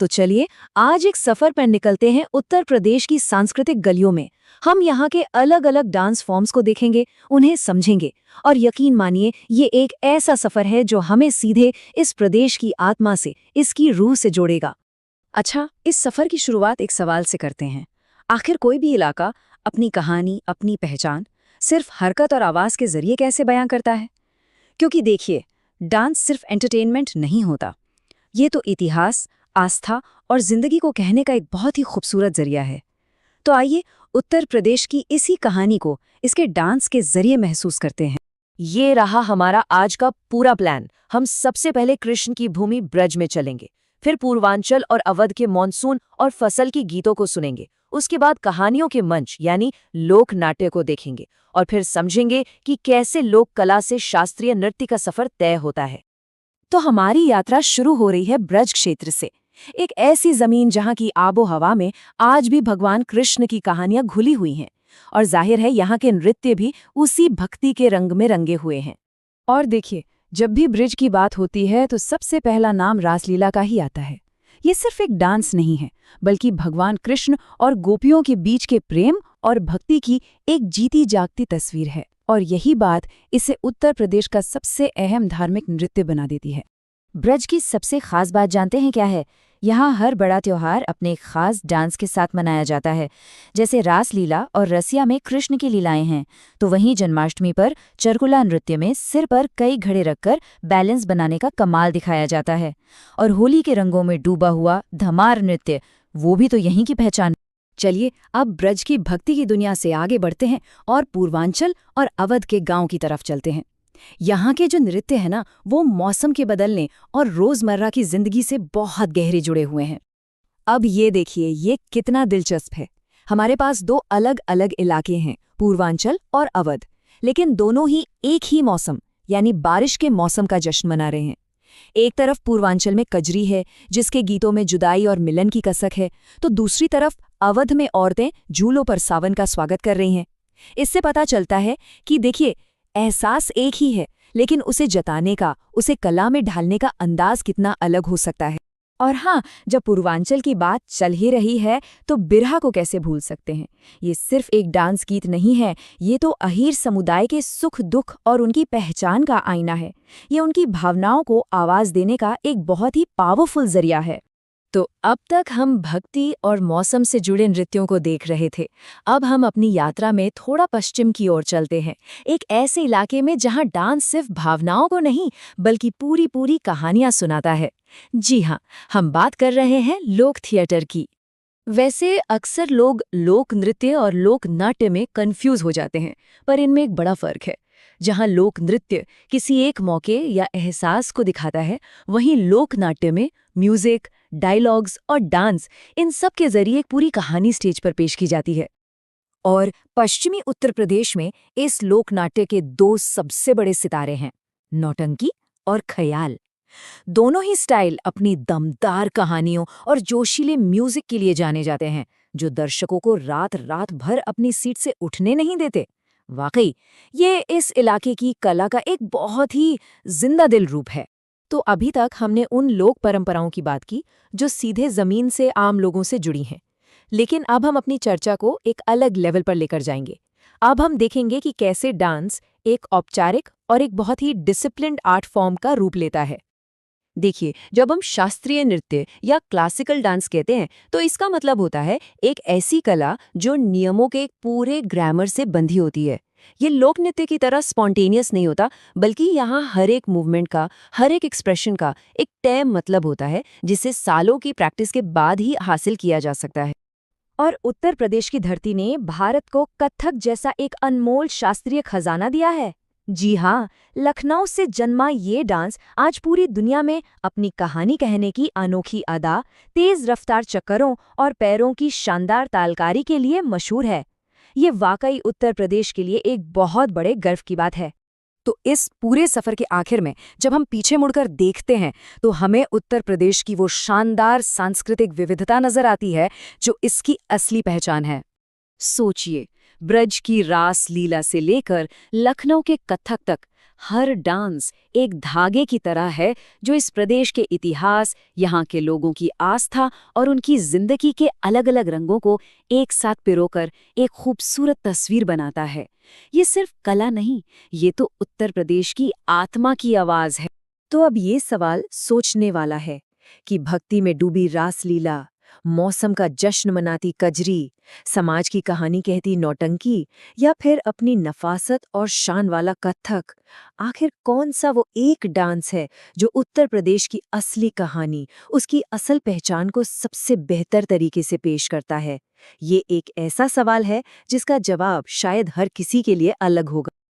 तो चलिए आज एक सफर पर निकलते हैं उत्तर प्रदेश की सांस्कृतिक गलियों में। हम यहाँ के अलग अलग डांस फॉर्म्स को देखेंगे, उन्हें समझेंगे और यकीन मानिए ये एक ऐसा सफर है जो हमें सीधे इस प्रदेश की आत्मा से, इसकी रूह से जोड़ेगा। अच्छा, इस सफर की शुरुआत एक सवाल से करते हैं। आखिर कोई भी इलाका अपनी कहानी, अपनी पहचान सिर्फ हरकत और आवाज के जरिए कैसे बयां करता है? क्योंकि देखिए, डांस सिर्फ एंटरटेनमेंट नहीं होता, ये तो इतिहास, आस्था और जिंदगी को कहने का एक बहुत ही खूबसूरत जरिया है। तो आइए उत्तर प्रदेश की इसी कहानी को इसके डांस के जरिए महसूस करते हैं। ये रहा हमारा आज का पूरा प्लान। हम सबसे पहले कृष्ण की भूमि ब्रज में चलेंगे, फिर पूर्वांचल और अवध के मॉनसून और फसल की गीतों को सुनेंगे। उसके बाद कहानियों के मंच यानी लोक नाट्य को देखेंगे और फिर समझेंगे कि कैसे लोक कला से शास्त्रीय नृत्य का सफर तय होता है। तो हमारी यात्रा शुरू हो रही है ब्रज क्षेत्र से, एक ऐसी जमीन जहां की आबो हवा में आज भी भगवान कृष्ण की कहानियां घुली हुई हैं और जाहिर है यहाँ के नृत्य भी उसी भक्ति के रंग में रंगे हुए हैं। और देखिए, जब भी ब्रज की बात होती है तो सबसे पहला नाम रासलीला का ही आता है। ये सिर्फ एक डांस नहीं है, बल्कि भगवान कृष्ण और गोपियों के बीच के प्रेम और भक्ति की एक जीती जागती तस्वीर है। और यही बात इसे उत्तर प्रदेश का सबसे अहम धार्मिक नृत्य बना देती है। ब्रज की सबसे खास बात जानते हैं क्या है? यहाँ हर बड़ा त्योहार अपने खास डांस के साथ मनाया जाता है। जैसे रासलीला और रसिया में कृष्ण की लीलाएं हैं, तो वहीं जन्माष्टमी पर चरकुला नृत्य में सिर पर कई घड़े रखकर बैलेंस बनाने का कमाल दिखाया जाता है। और होली के रंगों में डूबा हुआ धमार नृत्य, वो भी तो यहीं की पहचान। चलिए अब ब्रज की भक्ति की दुनिया से आगे बढ़ते हैं और पूर्वांचल और अवध के गांव की तरफ चलते हैं। यहाँ के जो नृत्य है ना, वो मौसम के बदलने और रोजमर्रा की जिंदगी से बहुत गहरे जुड़े हुए हैं। अब ये देखिए, ये कितना दिलचस्प है। हमारे पास दो अलग अलग इलाके हैं, पूर्वांचल और अवध, लेकिन दोनों ही एक ही मौसम यानी बारिश के मौसम का जश्न मना रहे हैं। एक तरफ पूर्वांचल में कजरी है, जिसके गीतों में जुदाई और मिलन की कसक है, तो दूसरी तरफ अवध में औरतें झूलों पर सावन का स्वागत कर रही हैं। इससे पता चलता है कि देखिए, एहसास एक ही है, लेकिन उसे जताने का, उसे कला में ढालने का अंदाज कितना अलग हो सकता है। और हाँ, जब पूर्वांचल की बात चल ही रही है तो बिरहा को कैसे भूल सकते हैं। ये सिर्फ एक डांस गीत नहीं है, ये तो अहीर समुदाय के सुख दुख और उनकी पहचान का आईना है। ये उनकी भावनाओं को आवाज देने का एक बहुत ही पावरफुल जरिया है। तो अब तक हम भक्ति और मौसम से जुड़े नृत्यों को देख रहे थे। अब हम अपनी यात्रा में थोड़ा पश्चिम की ओर चलते हैं, एक ऐसे इलाके में जहां डांस सिर्फ भावनाओं को नहीं बल्कि पूरी पूरी कहानियां सुनाता है। जी हाँ, हम बात कर रहे हैं लोक थिएटर की। वैसे अक्सर लोग लोक नृत्य और लोक नाट्य में कंफ्यूज हो जाते हैं, पर इनमें एक बड़ा फर्क है। जहां लोक नृत्य किसी एक मौके या एहसास को दिखाता है, वहीं लोक नाट्य में म्यूजिक, डायलॉग्स और डांस, इन सब के जरिए एक पूरी कहानी स्टेज पर पेश की जाती है। और पश्चिमी उत्तर प्रदेश में इस लोक नाट्य के दो सबसे बड़े सितारे हैं, नौटंकी और ख्याल। दोनों ही स्टाइल अपनी दमदार कहानियों और जोशीले म्यूजिक के लिए जाने जाते हैं, जो दर्शकों को रात रात भर अपनी सीट से उठने नहीं देते। वाकई ये इस इलाके की कला का एक बहुत ही जिंदा दिल रूप है। तो अभी तक हमने उन लोक परंपराओं की बात की जो सीधे जमीन से आम लोगों से जुड़ी हैं, लेकिन अब हम अपनी चर्चा को एक अलग लेवल पर लेकर जाएंगे। अब हम देखेंगे कि कैसे डांस एक औपचारिक और एक बहुत ही डिसिप्लिन्ड आर्ट फॉर्म का रूप लेता है। देखिए, जब हम शास्त्रीय नृत्य या क्लासिकल डांस कहते हैं तो इसका मतलब होता है एक ऐसी कला जो नियमों के एक पूरे ग्रामर से बंधी होती है। ये लोक नृत्य की तरह स्पॉन्टेनियस नहीं होता, बल्कि यहाँ हर एक मूवमेंट का, हर एक एक्सप्रेशन का एक तय मतलब होता है, जिसे सालों की प्रैक्टिस के बाद ही हासिल किया जा सकता है। और उत्तर प्रदेश की धरती ने भारत को कथक जैसा एक अनमोल शास्त्रीय खजाना दिया है। जी हाँ, लखनऊ से जन्मा ये डांस आज पूरी दुनिया में अपनी कहानी कहने की अनोखी अदा, तेज रफ्तार चक्करों और पैरों की शानदार तालकारी के लिए मशहूर है। ये वाकई उत्तर प्रदेश के लिए एक बहुत बड़े गर्व की बात है। तो इस पूरे सफर के आखिर में जब हम पीछे मुड़कर देखते हैं तो हमें उत्तर प्रदेश की वो शानदार सांस्कृतिक विविधता नजर आती है जो इसकी असली पहचान है। सोचिए, ब्रज की रास लीला से लेकर लखनऊ के कथक तक हर डांस एक धागे की तरह है जो इस प्रदेश के इतिहास, यहाँ के लोगों की आस्था और उनकी जिंदगी के अलग-अलग रंगों को एक साथ पिरोकर एक खूबसूरत तस्वीर बनाता है। ये सिर्फ कला नहीं, ये तो उत्तर प्रदेश की आत्मा की आवाज है। तो अब ये सवाल सोचने वाला है कि भक्ति में डूबी रासलीला, मौसम का जश्न मनाती कजरी, समाज की कहानी कहती नौटंकी या फिर अपनी नफासत और शान वाला कथक, आखिर कौन सा वो एक डांस है जो उत्तर प्रदेश की असली कहानी, उसकी असल पहचान को सबसे बेहतर तरीके से पेश करता है? ये एक ऐसा सवाल है जिसका जवाब शायद हर किसी के लिए अलग होगा।